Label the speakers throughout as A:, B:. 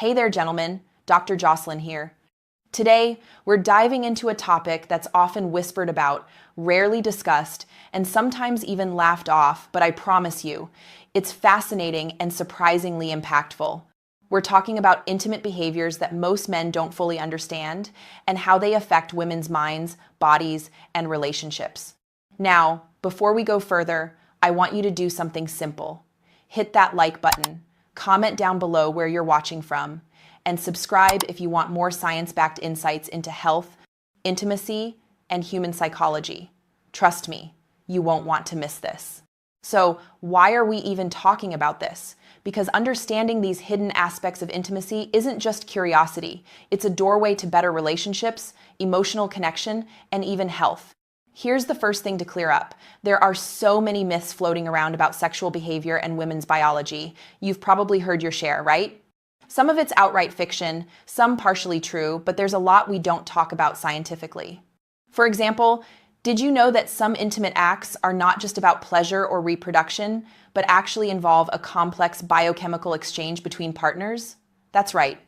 A: Hey there, gentlemen. Dr. Jocelyn here. Today, we're diving into a topic that's often whispered about, rarely discussed, and sometimes even laughed off, but I promise you, it's fascinating and surprisingly impactful. We're talking about intimate behaviors that most men don't fully understand and how they affect women's minds, bodies, and relationships. Now, before we go further, I want you to do something simple. Hit that like button, comment down below where you're watching from, and subscribe if you want more science-backed insights into health, intimacy, and human psychology. Trust me, you won't want to miss this. So, why are we even talking about this? Because understanding these hidden aspects of intimacy isn't just curiosity, it's a doorway to better relationships, emotional connection, and even health. Here's the first thing to clear up. There are so many myths floating around about sexual behavior and women's biology. You've probably heard your share, right? Some of it's outright fiction, some partially true, but there's a lot we don't talk about scientifically. For example, did you know that some intimate acts are not just about pleasure or reproduction, but actually involve a complex biochemical exchange between partners? That's right.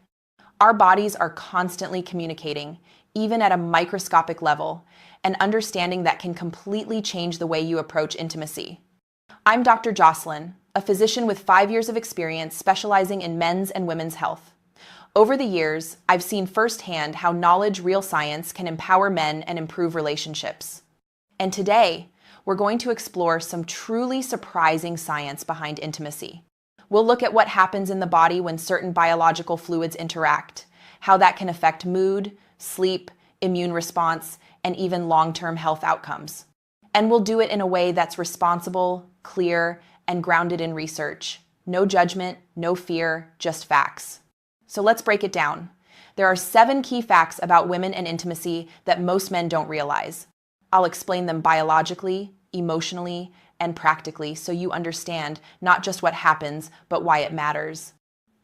A: Our bodies are constantly communicating, even at a microscopic level, an understanding that can completely change the way you approach intimacy. I'm Dr. Jocelyn, a physician with 5 years of experience specializing in men's and women's health. Over the years, I've seen firsthand how knowledge, real science, can empower men and improve relationships. And today, we're going to explore some truly surprising science behind intimacy. We'll look at what happens in the body when certain biological fluids interact, how that can affect mood, sleep, immune response, and even long-term health outcomes. And we'll do it in a way that's responsible, clear, and grounded in research. No judgment, no fear, just facts. So let's break it down. There are 7 key facts about women and intimacy that most men don't realize. I'll explain them biologically, emotionally, and practically so you understand not just what happens, but why it matters.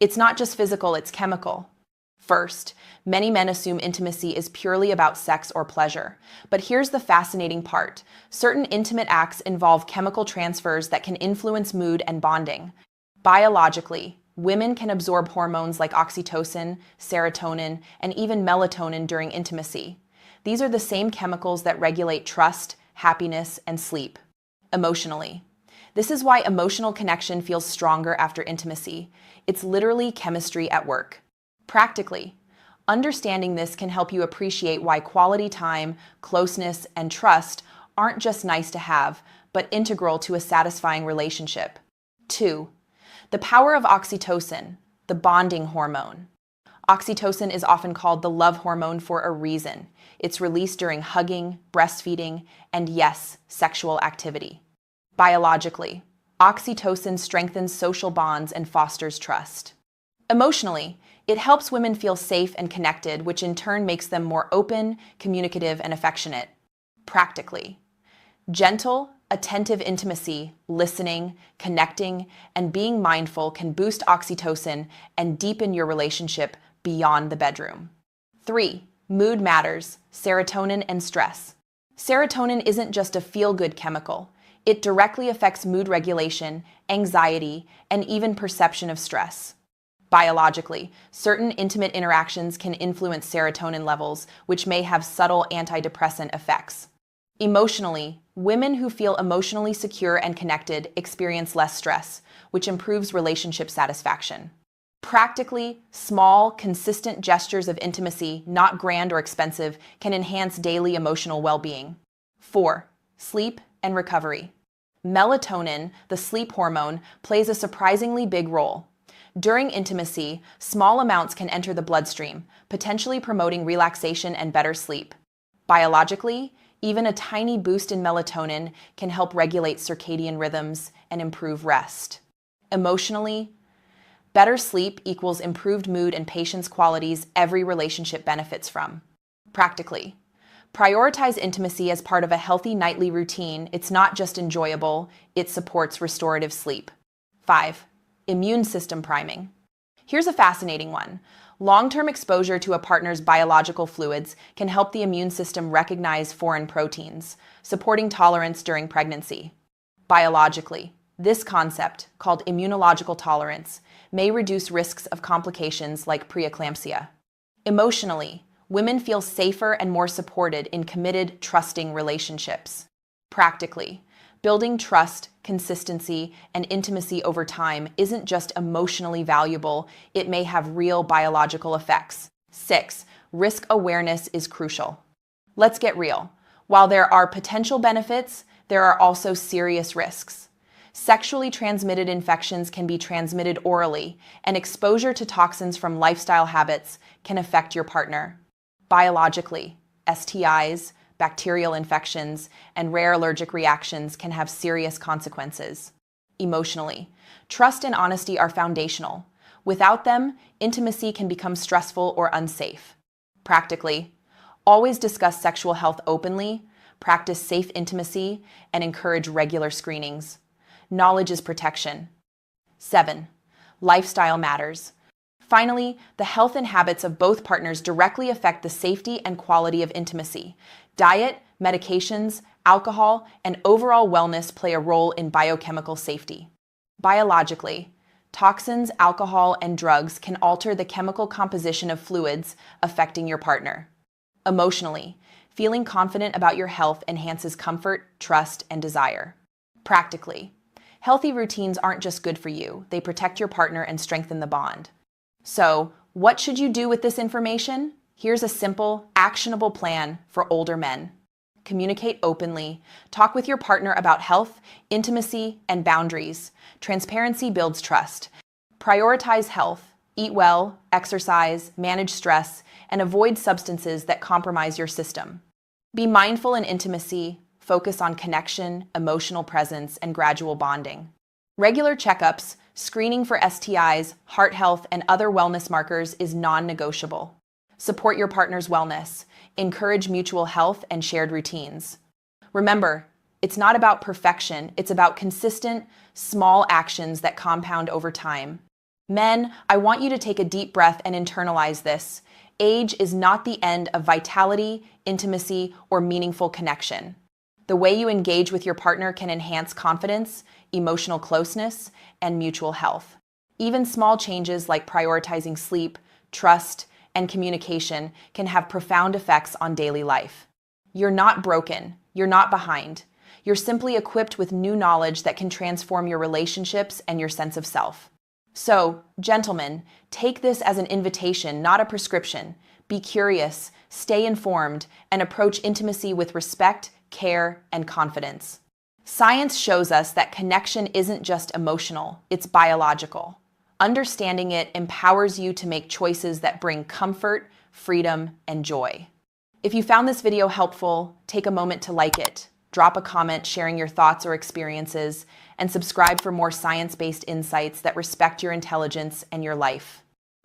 A: It's not just physical, it's chemical. First, many men assume intimacy is purely about sex or pleasure. But here's the fascinating part. Certain intimate acts involve chemical transfers that can influence mood and bonding. Biologically, women can absorb hormones like oxytocin, serotonin, and even melatonin during intimacy. These are the same chemicals that regulate trust, happiness, and sleep. Emotionally, this is why emotional connection feels stronger after intimacy. It's literally chemistry at work. Practically, understanding this can help you appreciate why quality time, closeness, and trust aren't just nice to have, but integral to a satisfying relationship. 2. The power of oxytocin, the bonding hormone. Oxytocin is often called the love hormone for a reason. It's released during hugging, breastfeeding, and yes, sexual activity. Biologically, oxytocin strengthens social bonds and fosters trust. Emotionally, it helps women feel safe and connected, which in turn makes them more open, communicative, and affectionate. Practically, gentle, attentive intimacy, listening, connecting, and being mindful can boost oxytocin and deepen your relationship beyond the bedroom. 3. Mood matters, serotonin and stress. Serotonin isn't just a feel-good chemical. It directly affects mood regulation, anxiety, and even perception of stress. Biologically, certain intimate interactions can influence serotonin levels, which may have subtle antidepressant effects. Emotionally, women who feel emotionally secure and connected experience less stress, which improves relationship satisfaction. Practically, small, consistent gestures of intimacy, not grand or expensive, can enhance daily emotional well-being. 4. Sleep and recovery. Melatonin, the sleep hormone, plays a surprisingly big role. During intimacy, small amounts can enter the bloodstream, potentially promoting relaxation and better sleep. Biologically, even a tiny boost in melatonin can help regulate circadian rhythms and improve rest. Emotionally, better sleep equals improved mood and patience qualities every relationship benefits from. Practically, prioritize intimacy as part of a healthy nightly routine. It's not just enjoyable, it supports restorative sleep. 5. Immune system priming. Here's a fascinating one. Long-term exposure to a partner's biological fluids can help the immune system recognize foreign proteins, supporting tolerance during pregnancy. Biologically, this concept, called immunological tolerance, may reduce risks of complications like preeclampsia. Emotionally, women feel safer and more supported in committed, trusting relationships. Practically, building trust, consistency, and intimacy over time isn't just emotionally valuable, it may have real biological effects. 6. Risk awareness is crucial. Let's get real. While there are potential benefits, there are also serious risks. Sexually transmitted infections can be transmitted orally, and exposure to toxins from lifestyle habits can affect your partner. Biologically, STIs, bacterial infections, and rare allergic reactions can have serious consequences. Emotionally, trust and honesty are foundational. Without them, intimacy can become stressful or unsafe. Practically, always discuss sexual health openly, practice safe intimacy, and encourage regular screenings. Knowledge is protection. 7. Lifestyle matters. Finally, the health and habits of both partners directly affect the safety and quality of intimacy. Diet, medications, alcohol, and overall wellness play a role in biochemical safety. Biologically, toxins, alcohol, and drugs can alter the chemical composition of fluids, affecting your partner. Emotionally, feeling confident about your health enhances comfort, trust, and desire. Practically, healthy routines aren't just good for you, they protect your partner and strengthen the bond. So, what should you do with this information? Here's a simple, actionable plan for older men. Communicate openly. Talk with your partner about health, intimacy, and boundaries. Transparency builds trust. Prioritize health. Eat well, exercise, manage stress, and avoid substances that compromise your system. Be mindful in intimacy. Focus on connection, emotional presence, and gradual bonding. Regular checkups, screening for STIs, heart health, and other wellness markers is non-negotiable. Support your partner's wellness. Encourage mutual health and shared routines. Remember, it's not about perfection, it's about consistent, small actions that compound over time. Men, I want you to take a deep breath and internalize this. Age is not the end of vitality, intimacy, or meaningful connection. The way you engage with your partner can enhance confidence, emotional closeness, and mutual health. Even small changes like prioritizing sleep, trust, and communication can have profound effects on daily life. You're not broken. You're not behind. You're simply equipped with new knowledge that can transform your relationships and your sense of self. So, gentlemen, take this as an invitation, not a prescription. Be curious, stay informed, and approach intimacy with respect, care, and confidence. Science shows us that connection isn't just emotional, it's biological. Understanding it empowers you to make choices that bring comfort, freedom, and joy. If you found this video helpful, take a moment to like it, drop a comment sharing your thoughts or experiences, and subscribe for more science-based insights that respect your intelligence and your life.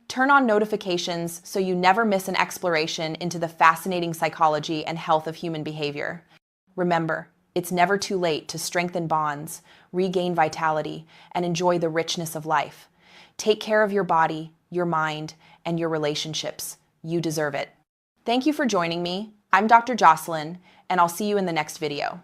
A: Turn on notifications so you never miss an exploration into the fascinating psychology and health of human behavior. Remember, it's never too late to strengthen bonds, regain vitality, and enjoy the richness of life. Take care of your body, your mind, and your relationships. You deserve it. Thank you for joining me. I'm Dr. Jocelyn, and I'll see you in the next video.